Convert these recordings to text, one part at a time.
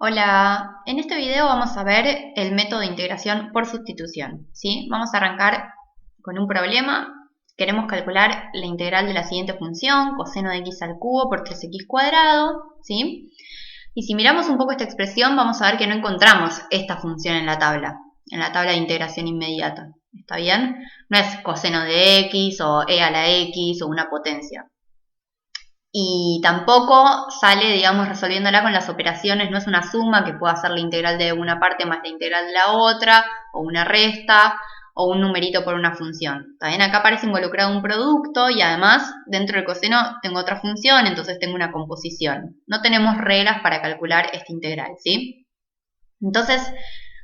Hola, en este video vamos a ver el método de integración por sustitución, ¿sí? Vamos a arrancar con un problema. Queremos calcular la integral de la siguiente función, coseno de x al cubo por 3x cuadrado, ¿sí? Y si miramos un poco esta expresión, vamos a ver que no encontramos esta función en la tabla de integración inmediata, ¿está bien? No es coseno de x o e a la x o una potencia. Y tampoco sale, digamos, resolviéndola con las operaciones, no es una suma que pueda ser la integral de una parte más la integral de la otra, o una resta, o un numerito por una función. También acá aparece involucrado un producto y además dentro del coseno tengo otra función, entonces tengo una composición. No tenemos reglas para calcular esta integral, ¿sí? Entonces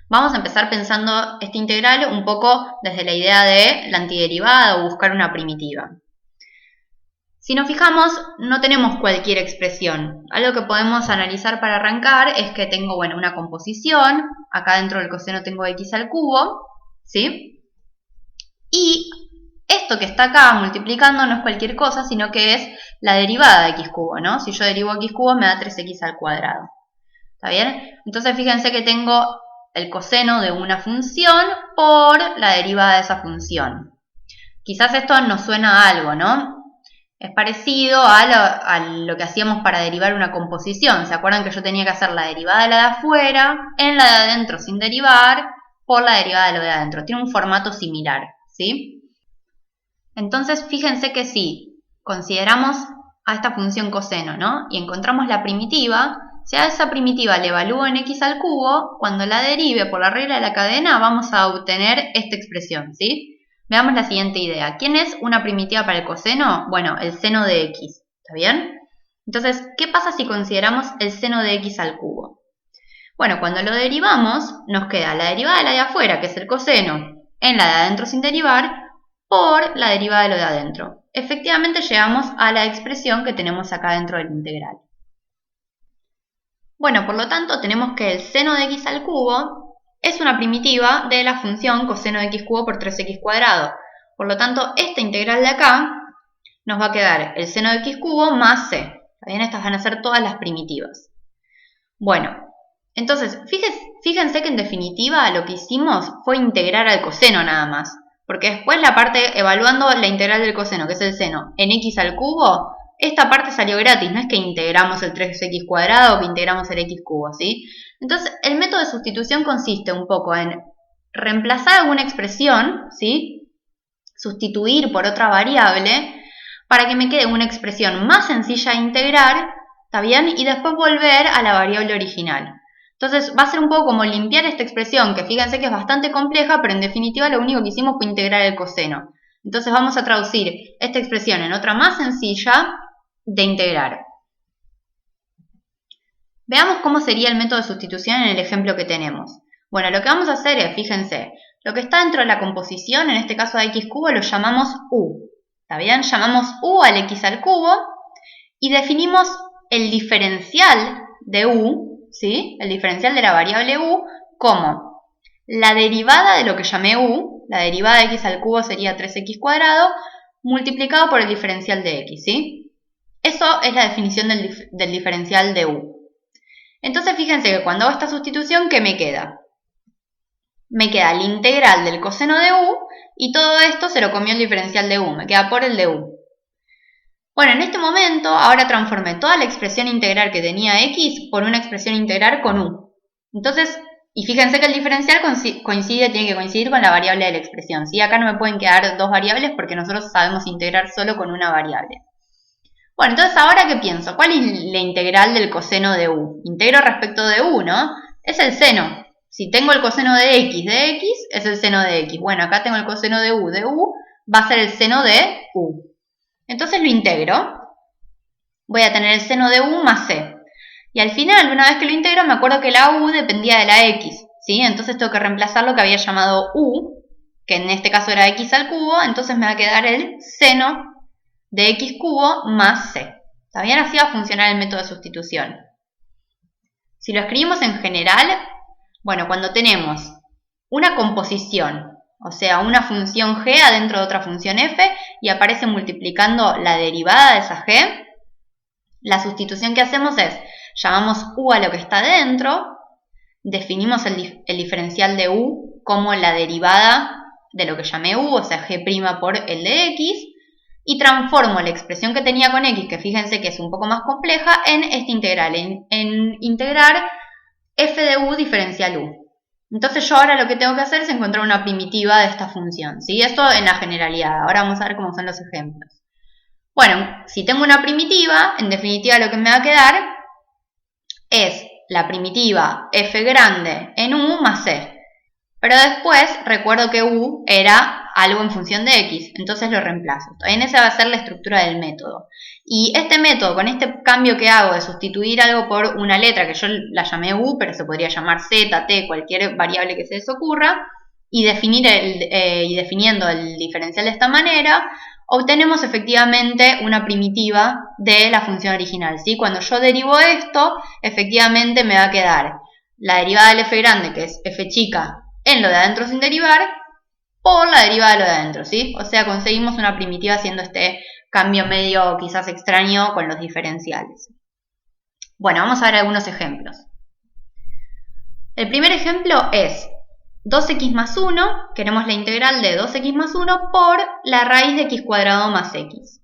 vamos a empezar pensando esta integral un poco desde la idea de la antiderivada o buscar una primitiva. Si nos fijamos, no tenemos cualquier expresión. Algo que podemos analizar para arrancar es que tengo, bueno, una composición. Acá dentro del coseno tengo x al cubo, ¿sí? Y esto que está acá multiplicando no es cualquier cosa, sino que es la derivada de x cubo, ¿no? Si yo derivo x cubo me da 3x al cuadrado. ¿Está bien? Entonces fíjense que tengo el coseno de una función por la derivada de esa función. Quizás esto nos suena a algo, ¿no? Es parecido a lo que hacíamos para derivar una composición. ¿Se acuerdan que yo tenía que hacer la derivada de la de afuera en la de adentro sin derivar por la derivada de lo de adentro? Tiene un formato similar, ¿sí? Entonces, fíjense que si consideramos a esta función coseno, ¿no? Y encontramos la primitiva, si a esa primitiva le evalúo en x al cubo, cuando la derive por la regla de la cadena vamos a obtener esta expresión, ¿sí? Veamos la siguiente idea. ¿Quién es una primitiva para el coseno? Bueno, el seno de x. ¿Está bien? Entonces, ¿qué pasa si consideramos el seno de x al cubo? Bueno, cuando lo derivamos, nos queda la derivada de la de afuera, que es el coseno, en la de adentro sin derivar, por la derivada de lo de adentro. Efectivamente, llegamos a la expresión que tenemos acá dentro del integral. Bueno, por lo tanto, tenemos que el seno de x al cubo es una primitiva de la función coseno de x cubo por 3x cuadrado. Por lo tanto, esta integral de acá nos va a quedar el seno de x cubo más c. ¿Está bien? Estas van a ser todas las primitivas. Bueno, entonces, fíjense que en definitiva lo que hicimos fue integrar al coseno nada más. Porque después la parte evaluando la integral del coseno, que es el seno, en x al cubo, esta parte salió gratis, no es que integramos el 3x cuadrado o que integramos el x cubo, ¿sí? Entonces, el método de sustitución consiste un poco en reemplazar alguna expresión, ¿sí? Sustituir por otra variable para que me quede una expresión más sencilla de integrar, ¿está bien? Y después volver a la variable original. Entonces, va a ser un poco como limpiar esta expresión, que fíjense que es bastante compleja, pero en definitiva lo único que hicimos fue integrar el coseno. Entonces vamos a traducir esta expresión en otra más sencilla de integrar. Veamos cómo sería el método de sustitución en el ejemplo que tenemos. Bueno, lo que vamos a hacer es, fíjense, lo que está dentro de la composición, en este caso de x cubo, lo llamamos u. ¿Está bien? Llamamos u al x al cubo y definimos el diferencial de u, ¿sí? El diferencial de la variable u como la derivada de lo que llamé u, la derivada de x al cubo sería 3x cuadrado, multiplicado por el diferencial de x, ¿sí? Eso es la definición del diferencial de u. Entonces fíjense que cuando hago esta sustitución, ¿qué me queda? Me queda el integral del coseno de u y todo esto se lo comió el diferencial de u, me queda por el de u. Bueno, en este momento ahora transformé toda la expresión integral que tenía x por una expresión integral con u. Entonces, y fíjense que el diferencial tiene que coincidir con la variable de la expresión, ¿sí? Acá no me pueden quedar dos variables porque nosotros sabemos integrar solo con una variable. Bueno, entonces ahora ¿qué pienso? ¿Cuál es la integral del coseno de u? Integro respecto de u, ¿no? Es el seno. Si tengo el coseno de x, es el seno de x. Bueno, acá tengo el coseno de u, va a ser el seno de u. Entonces lo integro. Voy a tener el seno de u más c. Y al final, una vez que lo integro, me acuerdo que la u dependía de la x, ¿sí? Entonces tengo que reemplazar lo que había llamado u, que en este caso era x al cubo, entonces me va a quedar el seno de x cubo más c. ¿Está bien? Así va a funcionar el método de sustitución. Si lo escribimos en general, bueno, cuando tenemos una composición, o sea, una función g adentro de otra función f, y aparece multiplicando la derivada de esa g, La sustitución que hacemos es, llamamos u a lo que está dentro, definimos el diferencial de u como la derivada de lo que llamé u, o sea, g' por el de x, y transformo la expresión que tenía con x, que fíjense que es un poco más compleja, en esta integral, en integrar f de u diferencial u. Entonces yo ahora lo que tengo que hacer es encontrar una primitiva de esta función, ¿sí? Esto en la generalidad. Ahora vamos a ver cómo son los ejemplos. Bueno, si tengo una primitiva, en definitiva lo que me va a quedar es la primitiva f grande en u más c. Pero después recuerdo que u era algo en función de x, entonces lo reemplazo. En esa va a ser la estructura del método. Y este método, con este cambio que hago de sustituir algo por una letra, que yo la llamé u, pero se podría llamar z, t, cualquier variable que se les ocurra, y definiendo el diferencial de esta manera, obtenemos efectivamente una primitiva de la función original, ¿sí? Cuando yo derivo esto, efectivamente me va a quedar la derivada del f grande, que es f chica, en lo de adentro sin derivar, por la derivada de lo de adentro, ¿sí? O sea, conseguimos una primitiva haciendo este cambio medio quizás extraño con los diferenciales. Bueno, vamos a ver algunos ejemplos. El primer ejemplo es 2x más 1, queremos la integral de 2x más 1 por la raíz de x cuadrado más x.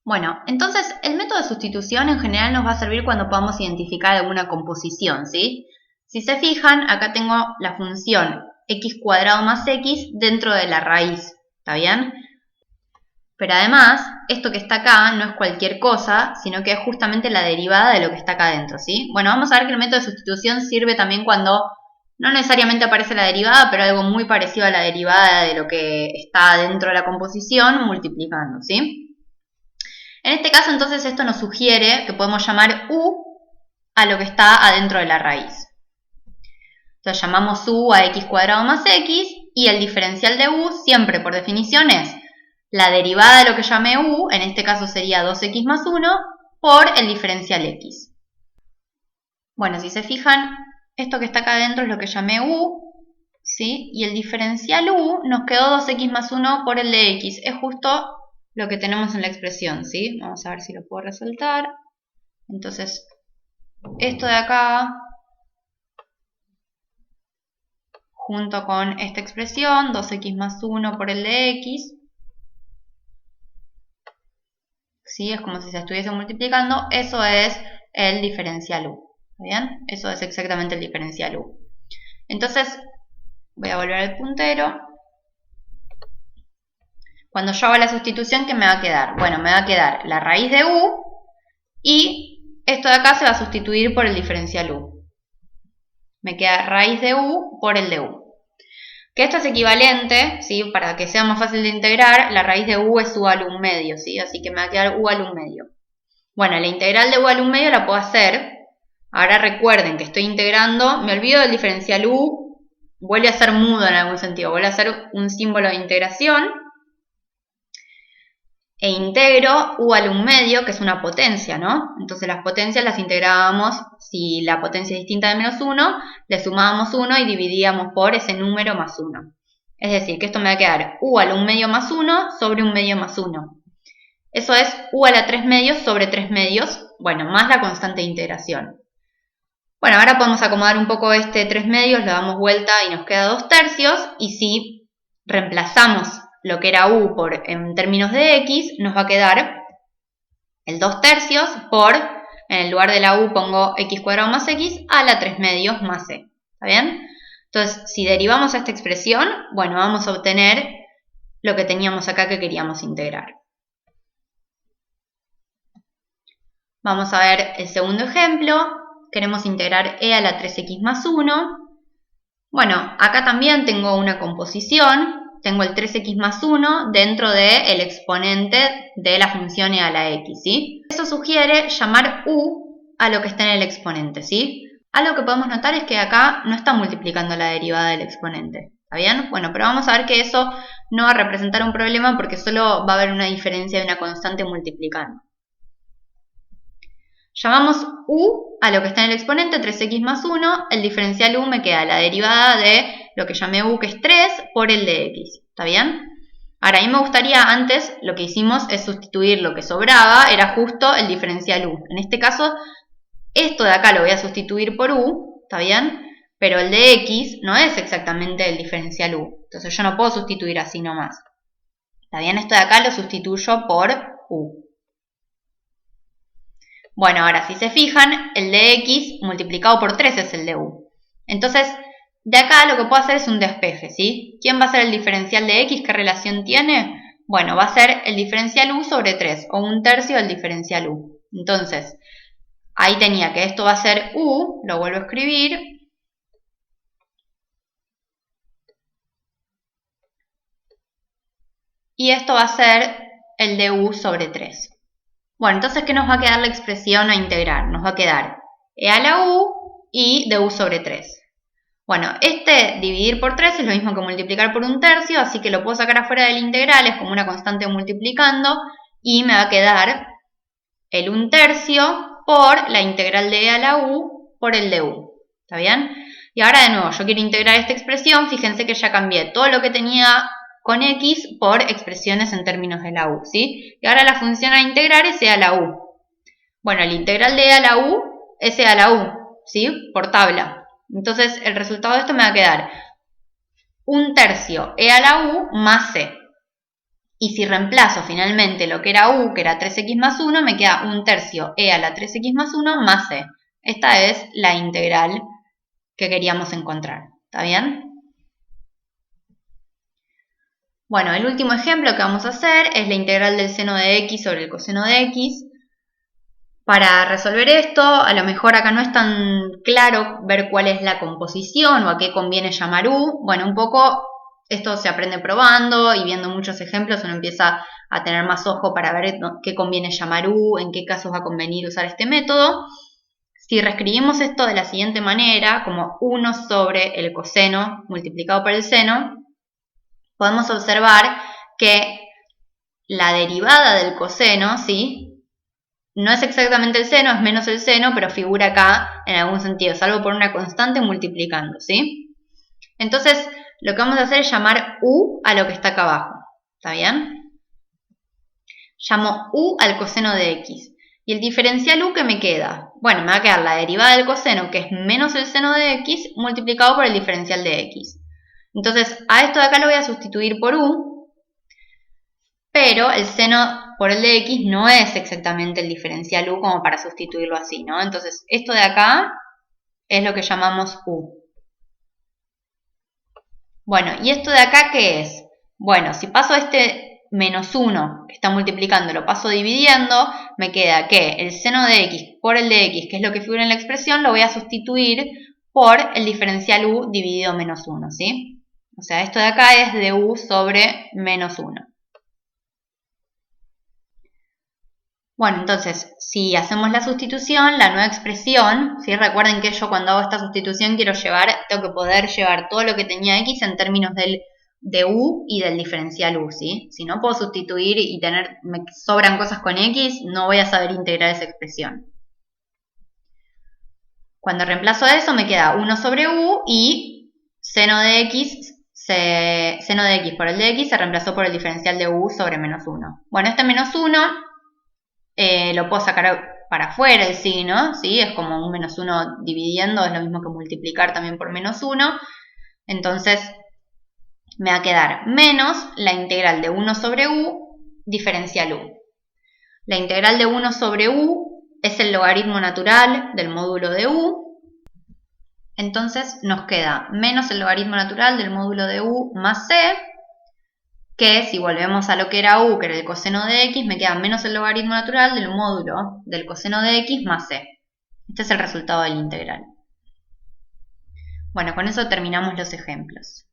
Bueno, entonces el método de sustitución en general nos va a servir cuando podamos identificar alguna composición, ¿sí? Si se fijan, acá tengo la función x cuadrado más x dentro de la raíz, ¿está bien? Pero además, esto que está acá no es cualquier cosa, sino que es justamente la derivada de lo que está acá adentro, ¿sí? Bueno, vamos a ver que el método de sustitución sirve también cuando no necesariamente aparece la derivada, pero algo muy parecido a la derivada de lo que está dentro de la composición, multiplicando, ¿sí? En este caso, entonces, esto nos sugiere que podemos llamar u a lo que está adentro de la raíz. Entonces, llamamos u a x cuadrado más x, y el diferencial de u, siempre por definición, es la derivada de lo que llamé u, en este caso sería 2x más 1, por el diferencial x. Bueno, si se fijan, esto que está acá adentro es lo que llamé u, ¿sí? Y el diferencial u nos quedó 2x más 1 por el de x. Es justo lo que tenemos en la expresión, ¿sí? Vamos a ver si lo puedo resaltar. Entonces, esto de acá, junto con esta expresión, 2x más 1 por el de x, ¿sí? Es como si se estuviese multiplicando. Eso es el diferencial u. ¿Bien? Eso es exactamente el diferencial u. Entonces, voy a volver al puntero. Cuando yo haga la sustitución, ¿qué me va a quedar? Bueno, me va a quedar la raíz de u y esto de acá se va a sustituir por el diferencial u. Me queda raíz de u por el de u. Que esto es equivalente, ¿sí? Para que sea más fácil de integrar, la raíz de u es u al 1 medio, ¿sí? Así que me va a quedar u al 1 medio. Bueno, la integral de u al 1 medio la puedo hacer. Ahora recuerden que estoy integrando, me olvido del diferencial u, vuelve a ser mudo en algún sentido, vuelve a ser un símbolo de integración, e integro u al 1 medio, que es una potencia, ¿no? Entonces las potencias las integrábamos, si la potencia es distinta de menos 1, le sumábamos 1 y dividíamos por ese número más 1. Es decir, que esto me va a quedar u al 1 medio más 1 sobre 1 medio más 1. Eso es u a la 3 medios sobre 3 medios, bueno, más la constante de integración. Bueno, ahora podemos acomodar un poco este 3 medios, le damos vuelta y nos queda 2 tercios. Y si reemplazamos lo que era u en términos de x, nos va a quedar el 2 tercios por, en el lugar de la u pongo x cuadrado más x, a la 3 medios más c. ¿Está bien? Entonces, si derivamos esta expresión, bueno, vamos a obtener lo que teníamos acá que queríamos integrar. Vamos a ver el segundo ejemplo. Queremos integrar e a la 3x más 1. Bueno, acá también tengo una composición. Tengo el 3x más 1 dentro del exponente de la función e a la x, ¿sí? Eso sugiere llamar u a lo que está en el exponente, ¿sí? Algo que podemos notar es que acá no está multiplicando la derivada del exponente. ¿Está bien? Bueno, pero vamos a ver que eso no va a representar un problema porque solo va a haber una diferencia de una constante multiplicando. Llamamos u a lo que está en el exponente, 3x más 1, el diferencial u me queda la derivada de lo que llamé u, que es 3, por el de x. ¿Está bien? Ahora, a mí me gustaría antes, lo que hicimos es sustituir lo que sobraba, era justo el diferencial u. En este caso, esto de acá lo voy a sustituir por u, ¿está bien? Pero el de x no es exactamente el diferencial u. Entonces yo no puedo sustituir así nomás. ¿Está bien? Esto de acá lo sustituyo por u. Bueno, ahora si se fijan, el de x multiplicado por 3 es el de u. Entonces, de acá lo que puedo hacer es un despeje, ¿sí? ¿Quién va a ser el diferencial de x? ¿Qué relación tiene? Bueno, va a ser el diferencial u sobre 3, o 1/3 del diferencial u. Entonces, ahí tenía que esto va a ser u, lo vuelvo a escribir. Y esto va a ser el de u sobre 3. Bueno, entonces, ¿qué nos va a quedar la expresión a integrar? Nos va a quedar e a la u y de u sobre 3. Bueno, dividir por 3 es lo mismo que multiplicar por 1/3, así que lo puedo sacar afuera del integral, es como una constante multiplicando, y me va a quedar el 1/3 por la integral de e a la u por el de u. ¿Está bien? Y ahora de nuevo, yo quiero integrar esta expresión, fíjense que ya cambié todo lo que tenía con x por expresiones en términos de la u, ¿sí? Y ahora la función a integrar es e a la u. Bueno, el integral de e a la u es e a la u, ¿sí? Por tabla. Entonces, el resultado de esto me va a quedar 1/3 e a la u más c. Y si reemplazo finalmente lo que era u, que era 3x más 1, me queda 1/3 e a la 3x más 1 más c. Esta es la integral que queríamos encontrar. ¿Está bien? Bueno, el último ejemplo que vamos a hacer es la integral del seno de x sobre el coseno de x. Para resolver esto, a lo mejor acá no es tan claro ver cuál es la composición o a qué conviene llamar u. Bueno, un poco esto se aprende probando y viendo muchos ejemplos uno empieza a tener más ojo para ver qué conviene llamar u, en qué casos va a convenir usar este método. Si reescribimos esto de la siguiente manera, como 1 sobre el coseno multiplicado por el seno, podemos observar que la derivada del coseno, ¿sí?, no es exactamente el seno, es menos el seno, pero figura acá en algún sentido, salvo por una constante multiplicando, ¿sí? Entonces, lo que vamos a hacer es llamar u a lo que está acá abajo, ¿está bien? Llamo u al coseno de x. ¿Y el diferencial u qué me queda? Bueno, me va a quedar la derivada del coseno, que es menos el seno de x, multiplicado por el diferencial de x. Entonces, a esto de acá lo voy a sustituir por u, pero el seno por el de x no es exactamente el diferencial u como para sustituirlo así, ¿no? Entonces, esto de acá es lo que llamamos u. Bueno, ¿y esto de acá qué es? Bueno, si paso este menos 1 que está multiplicando, lo paso dividiendo, me queda que el seno de x por el de x, que es lo que figura en la expresión, lo voy a sustituir por el diferencial u dividido menos 1, ¿sí? O sea, esto de acá es de u sobre menos 1. Bueno, entonces, si hacemos la sustitución, la nueva expresión, ¿sí? Recuerden que yo cuando hago esta sustitución tengo que poder llevar todo lo que tenía x en términos de u y del diferencial u, ¿sí? Si no puedo sustituir y me sobran cosas con x, no voy a saber integrar esa expresión. Cuando reemplazo eso me queda 1 sobre u y seno de x por el de x se reemplazó por el diferencial de u sobre menos 1. Bueno, este menos 1... lo puedo sacar para afuera el signo, ¿sí? Es como un menos 1 dividiendo, es lo mismo que multiplicar también por menos 1. Entonces me va a quedar menos la integral de 1 sobre u diferencial u. La integral de 1 sobre u es el logaritmo natural del módulo de u. Entonces nos queda menos el logaritmo natural del módulo de u más c, que si volvemos a lo que era u, que era el coseno de x, me queda menos el logaritmo natural del módulo del coseno de x más c. Este es el resultado del integral. Bueno, con eso terminamos los ejemplos.